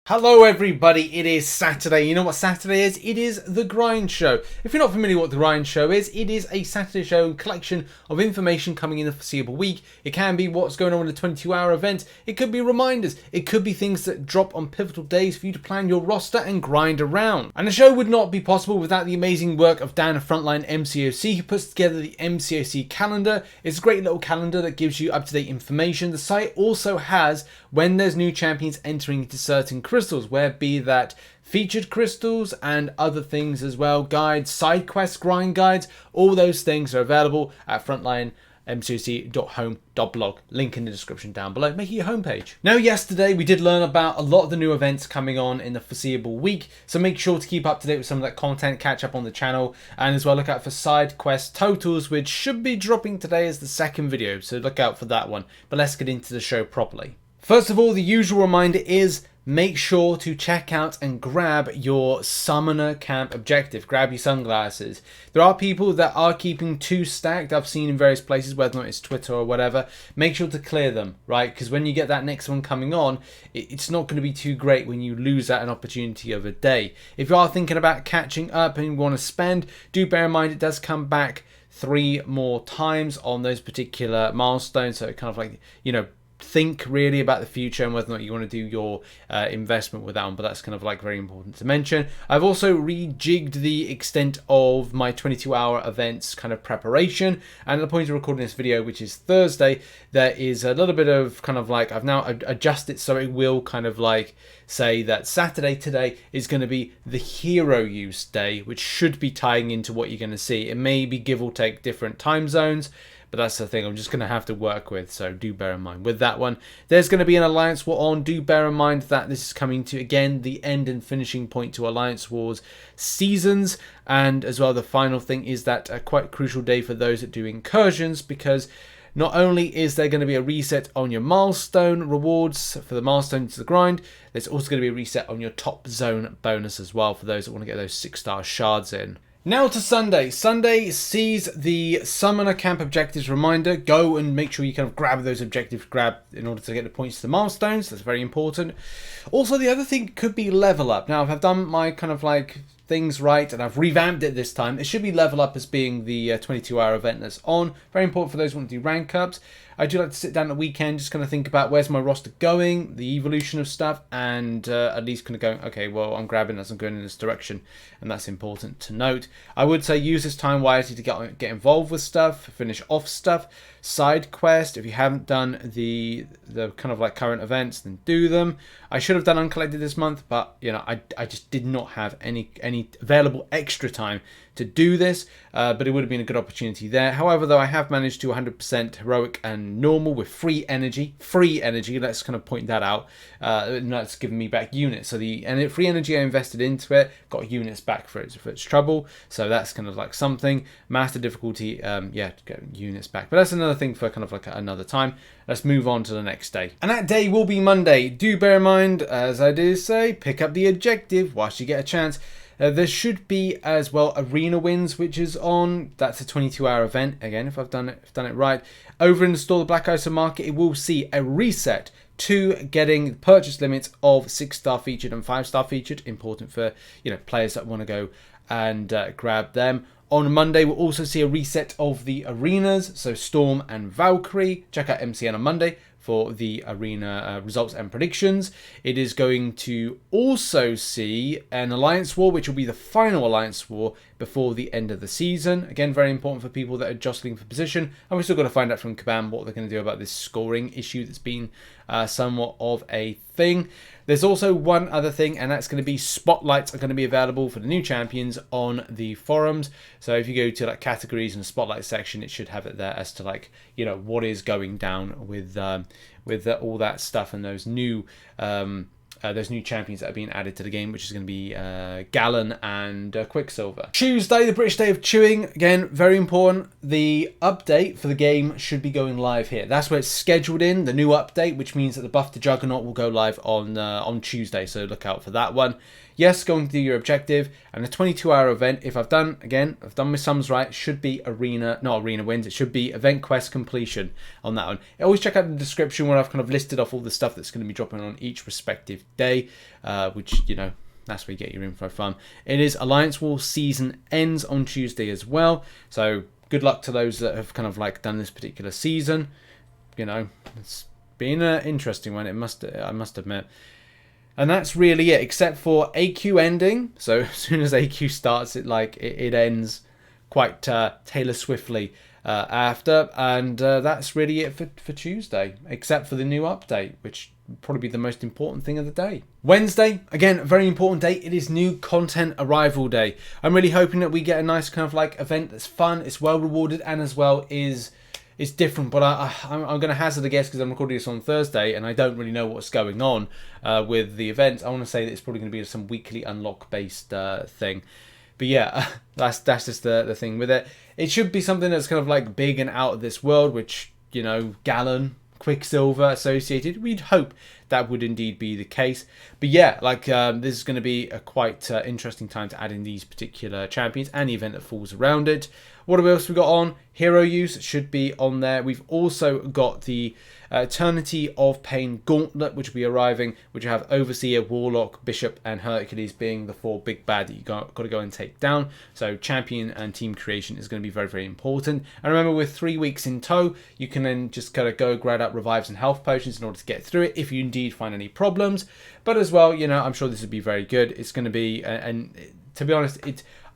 Hello everybody, it is Saturday. You know what Saturday is? It is The Grind Show. If you're not familiar with what The Grind Show is, it is a Saturday show and collection of information coming in the foreseeable week. It can be what's going on in a 22-hour event. It could be reminders. It could be things that drop on pivotal days for you to plan your roster and grind around. And the show would not be possible without the amazing work of Dan of Frontline MCOC, who puts together the MCOC calendar. It's a great little calendar that gives you up-to-date information. The site also has when there's new champions entering into certain crystals, where be that featured crystals and other things as well, guides, side quests, grind guides, all those things are available at frontlinemcoc.home.blog. Link in the description down below. Make it your homepage. Now, yesterday we did learn about a lot of the new events coming on in the foreseeable week, so make sure to keep up to date with some of that content, catch up on the channel, and as well look out for side quest totals, which should be dropping today as the second video, so look out for that one. But let's get into the show properly. First of all, the usual reminder is make sure to check out and grab your summoner camp objective. Grab your sunglasses. There are people that are keeping two stacked. I've seen in various places, whether or not it's Twitter or whatever. Make sure to clear them, right? Because when you get that next one coming on, it's not going to be too great when you lose out an opportunity of a day. If you are thinking about catching up and you want to spend, do bear in mind it does come back 3 more times on those particular milestones. So it kind of like, you know, think really about the future and whether or not you want to do your investment with that one, but that's kind of like very important to mention. I've also rejigged the extent of my 22-hour events kind of preparation, and at the point of recording this video, which is Thursday, there is a little bit of kind of like I've now adjusted so it will kind of like say that Saturday today is going to be the hero use day, which should be tying into what you're going to see. It may be give or take different time zones, but that's the thing I'm just going to have to work with, so do bear in mind with that one. There's going to be an Alliance War on. Do bear in mind that this is coming to, again, the end and finishing point to Alliance Wars seasons. And as well, the final thing is that a quite crucial day for those that do incursions, because not only is there going to be a reset on your milestone rewards for the milestone to the grind, there's also going to be a reset on your top zone bonus as well for those that want to get those 6-star shards in. Now to Sunday. Sunday sees the Summoner Camp Objectives reminder. Go and make sure you kind of grab those objectives in order to get the points to the milestones. That's very important. Also, the other thing could be level up. Now, if I've done my kind of like things right and I've revamped it this time, it should be level up as being the 22-hour event that's on. Very important for those who want to do rank ups. I do like to sit down at the weekend, just kind of think about where's my roster going, the evolution of stuff, and at least kind of going, okay, well, I'm grabbing this, I'm going in this direction, and that's important to note. I would say use this time wisely to get involved with stuff, finish off stuff, side quest. If you haven't done the kind of like current events, then do them. I should have done Uncollected this month, but you know, I just did not have any available extra time to do this, but it would have been a good opportunity there. However, though, I have managed to 100% heroic and normal with free energy, let's kind of point that out, and that's given me back units. So the free energy I invested into it got units back for its trouble, so that's kind of like something. Master difficulty, yeah, get units back, but that's another thing for kind of like another time. Let's move on to the next day, and that day will be Monday. Do bear in mind, as I did say, pick up the objective whilst you get a chance. There should be as well Arena Wins, which is on. That's a 22-hour event. Again, if I've done it right. Over in the store, the Black Ice Market, it will see a reset to getting purchase limits of 6-star featured and 5-star featured. Important for, you know, players that want to go and grab them. On Monday, we'll also see a reset of the arenas, so Storm and Valkyrie. Check out MCN on Monday for the arena results and predictions. It is going to also see an Alliance War, which will be the final Alliance War before the end of the season. Again, very important for people that are jostling for position. And we've still got to find out from Kabam what they're going to do about this scoring issue that's been somewhat of a thing. There's also one other thing, and that's going to be spotlights are going to be available for the new champions on the forums. So if you go to like categories and spotlight section, it should have it there as to like, you know, what is going down with all that stuff and those new champions that are being added to the game, which is going to be Gallon and Quicksilver. Tuesday, the British Day of Chewing. Again, very important. The update for the game should be going live here. That's where it's scheduled in, the new update, which means that the buff to Juggernaut will go live on Tuesday, so look out for that one. Yes, going to do your objective, and a 22-hour event, if I've done my sums right, should be not arena wins, it should be event quest completion on that one. Always check out the description where I've kind of listed off all the stuff that's going to be dropping on each respective day, which, you know, that's where you get your info from. It is Alliance War season ends on Tuesday as well. So good luck to those that have kind of like done this particular season. You know, it's been an interesting one, I must admit. And that's really it, except for AQ ending. So as soon as AQ starts, it ends quite Taylor Swiftly after. And that's really it for Tuesday, except for the new update, which would probably be the most important thing of the day. Wednesday, again, a very important day. It is new content arrival day. I'm really hoping that we get a nice kind of like event that's fun, it's well rewarded, and as well is different. But I'm going to hazard a guess, because I'm recording this on Thursday and I don't really know what's going on with the events. I want to say that it's probably going to be some weekly unlock based thing. But yeah, that's just the thing with it. It should be something that's kind of like big and out of this world, which, you know, Gallon, Quicksilver associated. We'd hope that would indeed be the case. But yeah, like this is going to be a quite interesting time to add in these particular champions and the event that falls around it. What else we got on? Hero use should be on there. We've also got the Eternity of Pain Gauntlet, which will be arriving, which will have Overseer, Warlock, Bishop, and Hercules being the 4 big bad that you got to go and take down. So champion and team creation is going to be very, very important. And remember, with 3 weeks in tow, you can then just kind of go grab up revives and health potions in order to get through it if you indeed find any problems. But as well, you know, I'm sure this would be very good. It's going to be, and to be honest,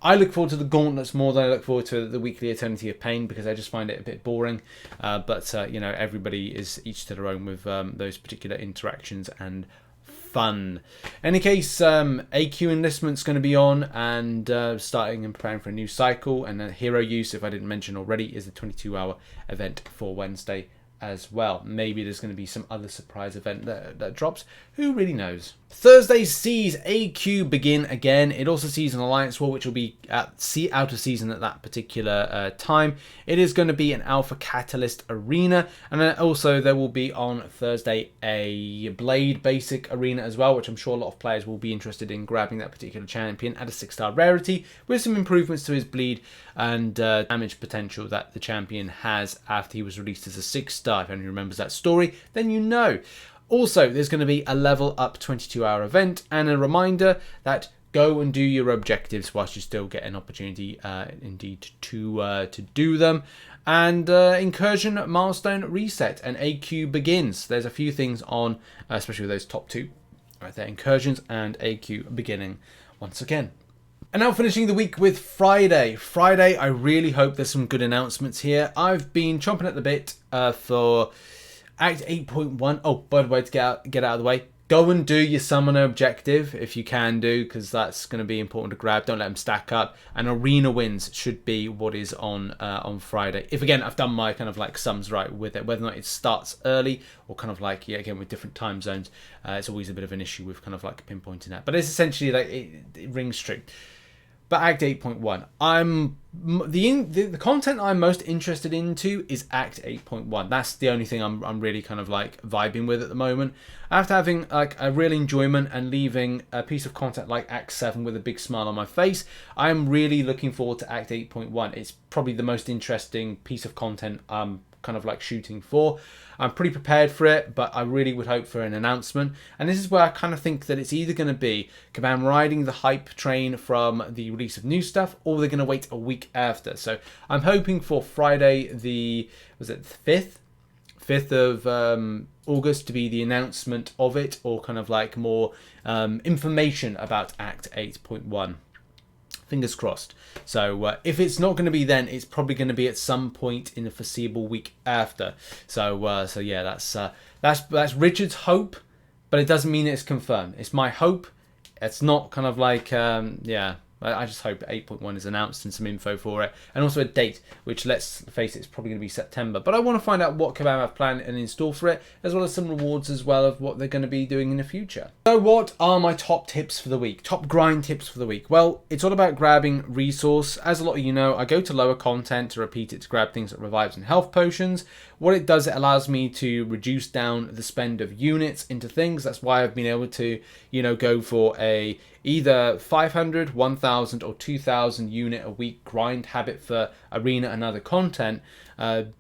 I look forward to the gauntlets more than I look forward to the weekly Eternity of Pain, because I just find it a bit boring. But you know, everybody is each to their own with those particular interactions and fun. In any case, AQ Enlistment's going to be on, and starting and preparing for a new cycle. And then Hero Use, if I didn't mention already, is a 22-hour event for Wednesday as well. Maybe there's going to be some other surprise event that drops. Who really knows? Thursday sees AQ begin again. It also sees an Alliance War, which will be out of season at that particular time. It is going to be an Alpha Catalyst Arena, and then also there will be on Thursday a Blade Basic Arena as well, which I'm sure a lot of players will be interested in grabbing that particular champion at a 6-star rarity, with some improvements to his bleed and damage potential that the champion has after he was released as a 6-star. If anyone remembers that story, then you know. Also, there's going to be a level up 22-hour event, and a reminder that go and do your objectives whilst you still get an opportunity indeed to do them. And Incursion, Milestone, Reset, and AQ begins. There's a few things on, especially with those top 2 right there, Incursions and AQ beginning once again. And now finishing the week with Friday. Friday, I really hope there's some good announcements here. I've been chomping at the bit for Act 8.1. Oh, by the way, to get out of the way, go and do your summoner objective if you can do, because that's going to be important to grab. Don't let them stack up. And arena wins should be what is on Friday. If again, I've done my kind of like sums right with it, whether or not it starts early or kind of like, yeah, again with different time zones, it's always a bit of an issue with kind of like pinpointing that. But it's essentially like it rings true. But Act 8.1, the content I'm most interested into is Act 8.1. That's the only thing I'm really kind of like vibing with at the moment. After having like a real enjoyment and leaving a piece of content like Act 7 with a big smile on my face, I'm really looking forward to Act 8.1. It's probably the most interesting piece of content I'm kind of like shooting for. I'm pretty prepared for it, but I really would hope for an announcement. And this is where I kind of think that it's either going to be Kabam riding the hype train from the release of new stuff, or they're going to wait a week after. So I'm hoping for Friday the, was it 5th of August to be the announcement of it, or kind of like more information about Act 8.1. Fingers crossed. So if it's not going to be then, it's probably going to be at some point in the foreseeable week after. So yeah, that's Richard's hope, but it doesn't mean it's confirmed. It's my hope. It's not kind of like yeah. I just hope 8.1 is announced and some info for it, and also a date, which, let's face it, it's probably going to be September. But I want to find out what Kabam have planned and in store for it, as well as some rewards as well of what they're going to be doing in the future. So what are my top tips for the week? Top grind tips for the week? Well, it's all about grabbing resource. As a lot of you know, I go to lower content to repeat it to grab things like revives and health potions. What it does, it allows me to reduce down the spend of units into things. That's why I've been able to, you know, go for a either 500, 1000 or 2000 unit a week grind habit for arena and other content, and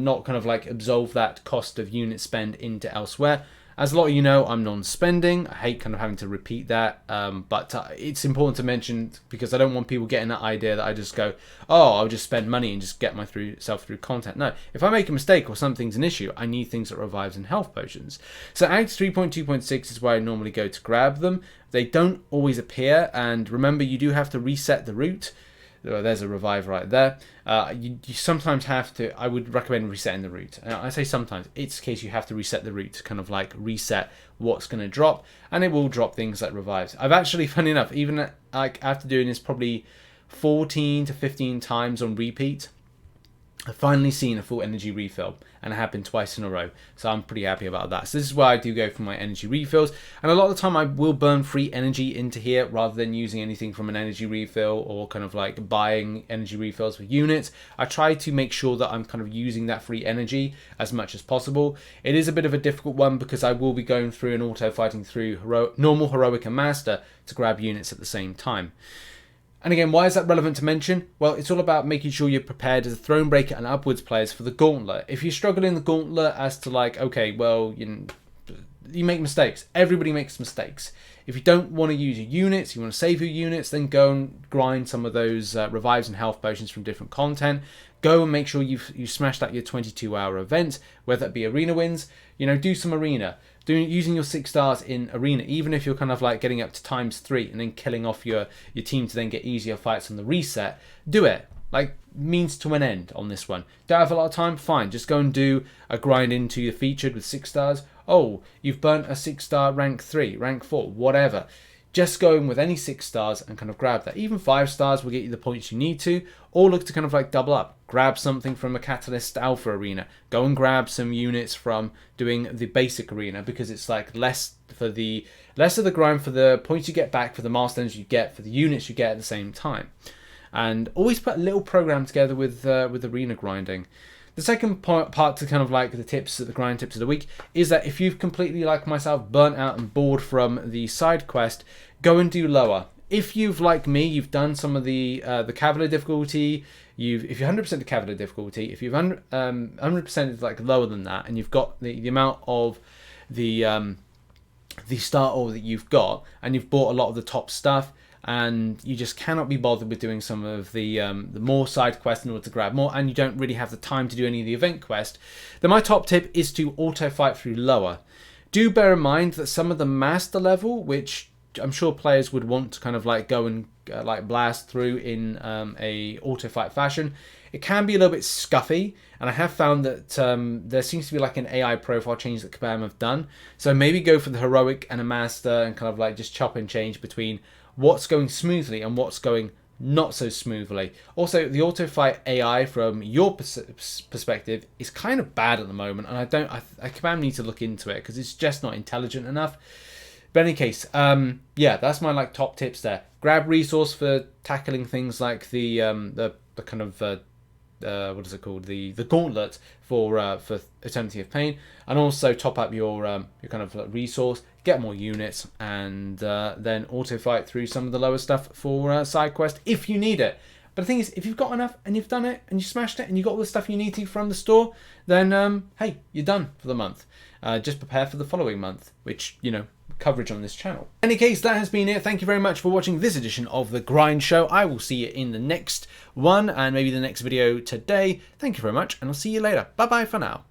not kind of like absolve that cost of unit spend into elsewhere. As a lot of you know, I'm non-spending. I hate kind of having to repeat that, but it's important to mention because I don't want people getting that idea that I just go, oh, I'll just spend money and just get myself through content. No, if I make a mistake or something's an issue, I need things that revives and health potions. So Acts 3.2.6 is where I normally go to grab them. They don't always appear, and remember, you do have to reset the route. There's a revive right there. You sometimes have to, I would recommend resetting the route. I say sometimes, it's the case you have to reset the route to kind of like reset what's going to drop, and it will drop things like revives. I've actually, funny enough, even like after doing this probably 14 to 15 times on repeat, I've finally seen a full energy refill, and it happened twice in a row, so I'm pretty happy about that. So this is where I do go for my energy refills, and a lot of the time I will burn free energy into here rather than using anything from an energy refill or kind of like buying energy refills for units. I try to make sure that I'm kind of using that free energy as much as possible. It is a bit of a difficult one because I will be going through and auto fighting through normal, heroic and master to grab units at the same time. And again, why is that relevant to mention? Well, it's all about making sure you're prepared as a Thronebreaker and upwards players for the Gauntlet. If you struggle in the Gauntlet as to like, okay, well, you make mistakes. Everybody makes mistakes. If you don't want to use your units, you want to save your units, then go and grind some of those revives and health potions from different content. Go and make sure you smashed out your 22-hour event, whether it be arena wins. Do some arena. Using your 6 stars in arena, even if you're kind of like getting up to ×3 and then killing off your team to then get easier fights on the reset, do it. Like, means to an end on this one. Don't have a lot of time? Fine. Just go and do a grind into your featured with 6 stars. Oh, you've burnt a 6-star rank 3, rank 4, whatever. Just go in with any 6 stars and kind of grab that. Even 5 stars will get you the points you need to, or look to kind of like double up. Grab something from a Catalyst Alpha arena. Go and grab some units from doing the basic arena, because it's like less of the grind for the points you get back, for the milestones you get, for the units you get at the same time. And always put a little program together with arena grinding. The second part to kind of like the grind tips of the week is that if you've completely, like myself, burnt out and bored from the side quest, go and do lower. If you've, like me, you've done some of the Cavalier difficulty, if you're 100% the Cavalier difficulty, if you've 100% is like lower than that, and you've got the amount of the start order that you've got, and you've bought a lot of the top stuff, and you just cannot be bothered with doing some of the more side quests in order to grab more, and you don't really have the time to do any of the event quest, then my top tip is to auto fight through lower. Do bear in mind that some of the master level, which I'm sure players would want to kind of like go and like blast through in a auto fight fashion, it can be a little bit scuffy, and I have found that there seems to be like an AI profile change that Kabam have done. So maybe go for the heroic and a master and kind of like just chop and change between what's going smoothly and what's going not so smoothly. Also, the auto fight AI from your perspective is kind of bad at the moment, and I Kabam need to look into it because it's just not intelligent enough. But in any case, yeah, that's my like top tips there. Grab resource for tackling things like the kind of what is it called, the Gauntlet for Eternity of Pain, and also top up your kind of resource, get more units, and then auto fight through some of the lower stuff for side quest if you need it. But the thing is, if you've got enough and you've done it and you smashed it and you got all the stuff you need to from the store, then hey, you're done for the month. Just prepare for the following month, which, coverage on this channel. In any case, that has been it. Thank you very much for watching this edition of The Grind Show. I will see you in the next one, and maybe the next video today. Thank you very much, and I'll see you later. Bye bye for now.